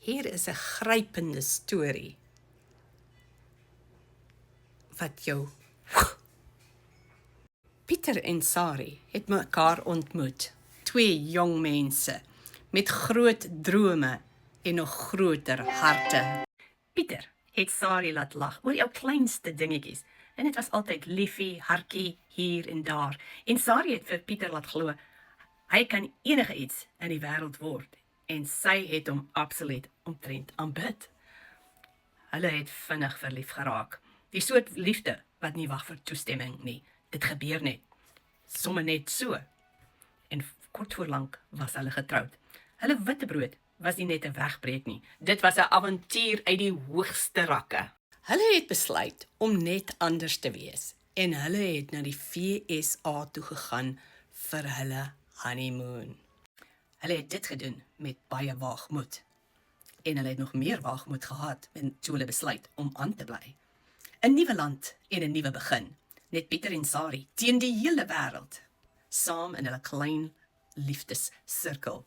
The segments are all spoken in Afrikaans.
Hier is 'n grypende storie wat jou... Pieter en Sari het mekaar ontmoet. 2 jong mense met groot drome en nog groter harte. Pieter het Sari laat lag oor jou kleinste dingetjies. En dit was altyd liefie, hartjie, hier en daar. En Sari het vir Pieter laat glo, hy kan enige iets in die wêreld word. En sy het hom absoluut omtrent aanbid. Hulle het vinnig verlief geraak. Die soort liefde wat nie wag vir toestemming nie. Dit gebeur net. Somme net so. En kort voor lank was hulle getroud. Hulle witbrood was nie net 'n wegbreek nie. Dit was 'n avontuur uit die hoogste rakke. Hulle het besluit om net anders te wees. En hulle het na die VSA toe gegaan vir hulle honeymoon. Hulle het dit gedoen met baie waagmoed. En hulle het nog meer waagmoed gehad toe hulle besluit om aan te bly. 'n Nuwe land en 'n nuwe begin. Net Pieter en Sari teen die hele wêreld. Saam in hulle klein liefdessirkel.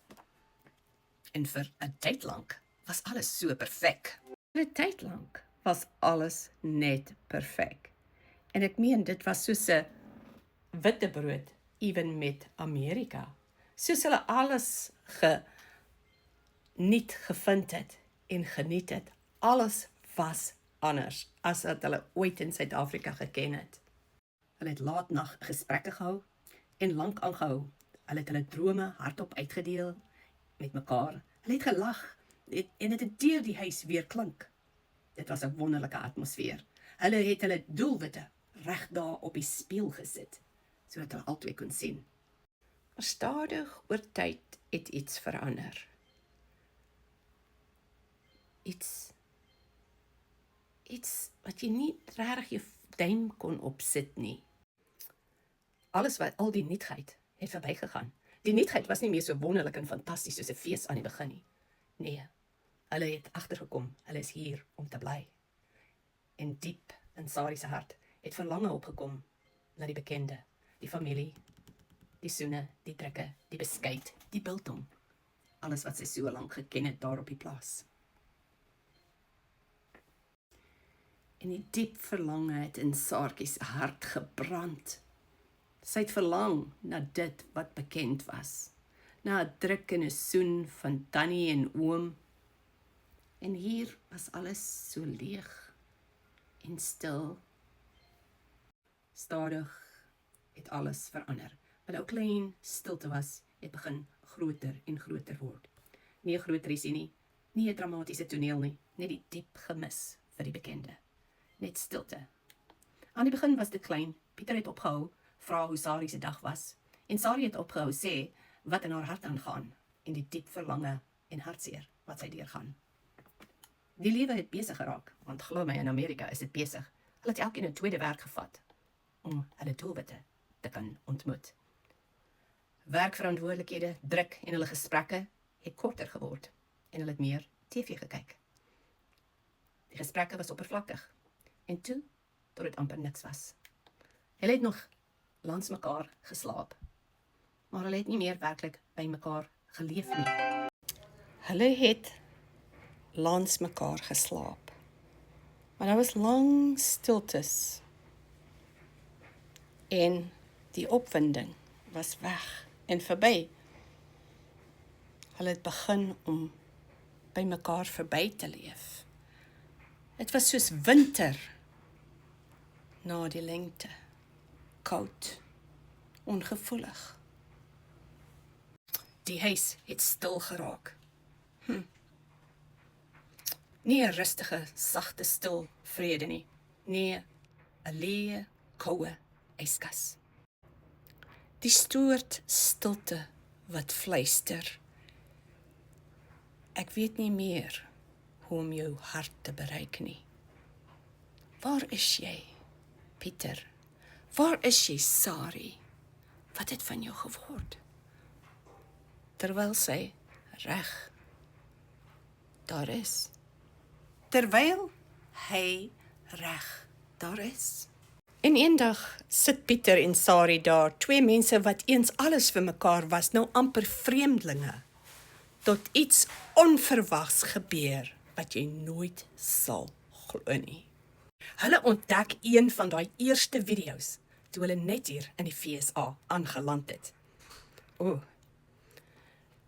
En vir 'n tyd lank was alles so perfek. Vir 'n tyd lank was alles net perfek. En ek meen dit was soos 'n witbrood ewen met Amerika. Soos hulle alles gevind het en geniet het. Alles was anders as wat hulle ooit in Suid-Afrika geken het. Hulle het laatnag gesprekke gehou en lank aangehou. Hulle het hulle drome hardop uitgedeel met mekaar. Hulle het gelag en dit het deur die huis weer klink. Dit was 'n wonderlike atmosfeer. Hulle het hulle doelwitte reg daar op die spieël gesit, sodat hulle albei kon sien. Maar stadig oor tyd het iets verander. Iets wat jy nie regtig jou duim kon opsit nie. Al die nuutheid het verbygegaan. Die nuutheid was nie meer so wonderlik en fantasties soos 'n fees aan die begin nie. Nee, hulle het agtergekom, hulle is hier om te bly. En diep in Sari se hart het verlange opgekom na die bekende, die familie, die soene, die drukke, die beskuit, die biltong. Alles wat sy so lank geken het daar op die plaas. En die diep verlange het in Saartjie se hart gebrand. Sy het verlang na dit wat bekend was. Na 'n druk en 'n soen van tannie en oom. En hier was alles so leeg en stil. Stadig het alles verander. Wat ou klein stilte was, het begin groter en groter word. Nie 'n groot risie nie, nie 'n dramatiese toneel nie, net die diep gemis vir die bekende. Net stilte. Aan die begin was dit klein. Pieter het opgehou vra hoe Sari se dag was. En Sari het opgehou sê wat in haar hart aangaan en die diep verlange en hartseer wat sy deurgaan. Die lewe het besig geraak, want glo my, in Amerika is dit besig. Hulle het elkeen 'n tweede werk gevat om hulle doelwitte te kan ontmoet. Werkverantwoordelikhede, druk en hulle gesprekke het korter geword en hulle het meer TV gekyk. Die gesprekke was oppervlakkig en toe tot dit amper niks was. Hulle het nog langs mekaar geslaap, maar hulle het nie meer werklik by mekaar geleef nie. Hulle het langs mekaar geslaap, maar daar was lang stiltes en die opwinding was weg en verby. Hulle het begin om by mekaar verby te leef. Dit was soos winter na die lengte. Koud, ongevoelig. Die huis het stil geraak. Nie 'n rustige, sagte, stil vrede nie. Nee, 'n leë, koue yskas. Die soort stilte wat fluister. Ek weet nie meer hoe om jou hart te bereik nie. Waar is jy, Pieter? Waar is jy, Sari? Wat het van jou geword? Terwyl sy reg daar is. Terwyl hy reg daar is. En eendag sit Pieter en Sari daar, 2 mense wat eens alles vir mekaar was, nou amper vreemdelinge. tot iets onverwags gebeur wat jy nooit sal glo nie. Hulle ontdek een van daai eerste video's toe hulle net hier in die FSA aangeland het.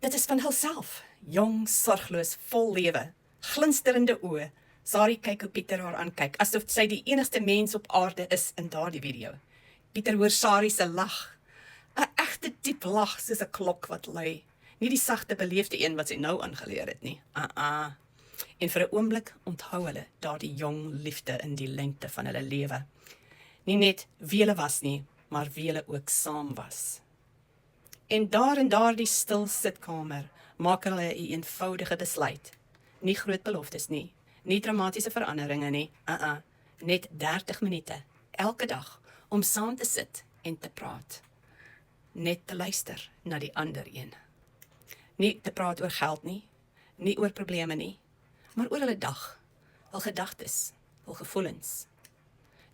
Dit is van hulself, jong, sorgloos, vol lewe, glinsterende oë. Sari kyk hoe Pieter haar aankyk, asof sy die enigste mens op aarde is in daardie video. Pieter hoor Sari se lag, 'n egte diep lag soos 'n klok wat lui. Nie die sagte beleefde een wat sy nou aangeleer het nie. En vir 'n oomblik onthou hulle daardie jong liefde in die lengte van hulle lewe. Nie net wie hulle was nie, maar wie hulle ook saam was. En daar in daardie stil sitkamer maak hulle 'n eenvoudige besluit. Nie groot beloftes nie, nie dramatiese veranderinge nie, net 30 minute, elke dag, om saam te sit en te praat. Net te luister na die ander een. Nie te praat oor geld nie, nie oor probleme nie, maar oor hulle dag, hul gedagtes, hul gevoelens.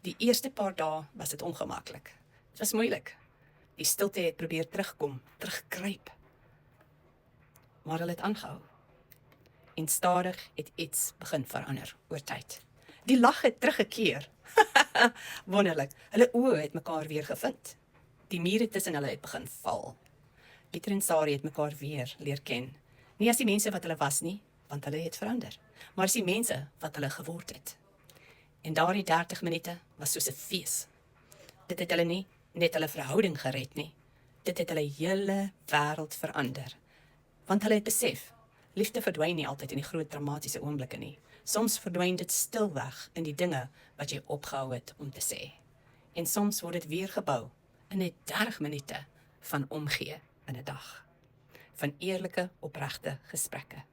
Die eerste paar dae was dit ongemaklik. Dit was moeilik. Die stilte het probeer terugkom, terugkruip. Maar hulle het aangehou. En stadig het iets begin verander oor tyd. Die lag het teruggekeer. Wonderlik, hulle oë het mekaar weer gevind. Die mure tussen hulle het begin val. Pieter en Sari het mekaar weer leer ken. Nie as die mense wat hulle was nie, want hulle het verander, maar as die mense wat hulle geword het. En daardie 30 minute was soos 'n fees. Dit het hulle nie net hulle verhouding gered nie. Dit het hulle hele wêreld verander. Want hulle het besef, liefde verdwyn nie altyd in die groot dramatiese oomblikke nie. Soms verdwyn dit stilweg in die dinge wat jy opgehou het om te sê. En soms word dit weer gebou in net 30 minute van omgee in 'n dag. Van eerlike, opregte gesprekke.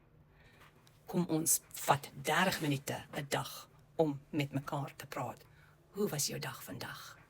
Kom ons vat 30 minute 'n dag om met mekaar te praat. Hoe was jou dag vandag?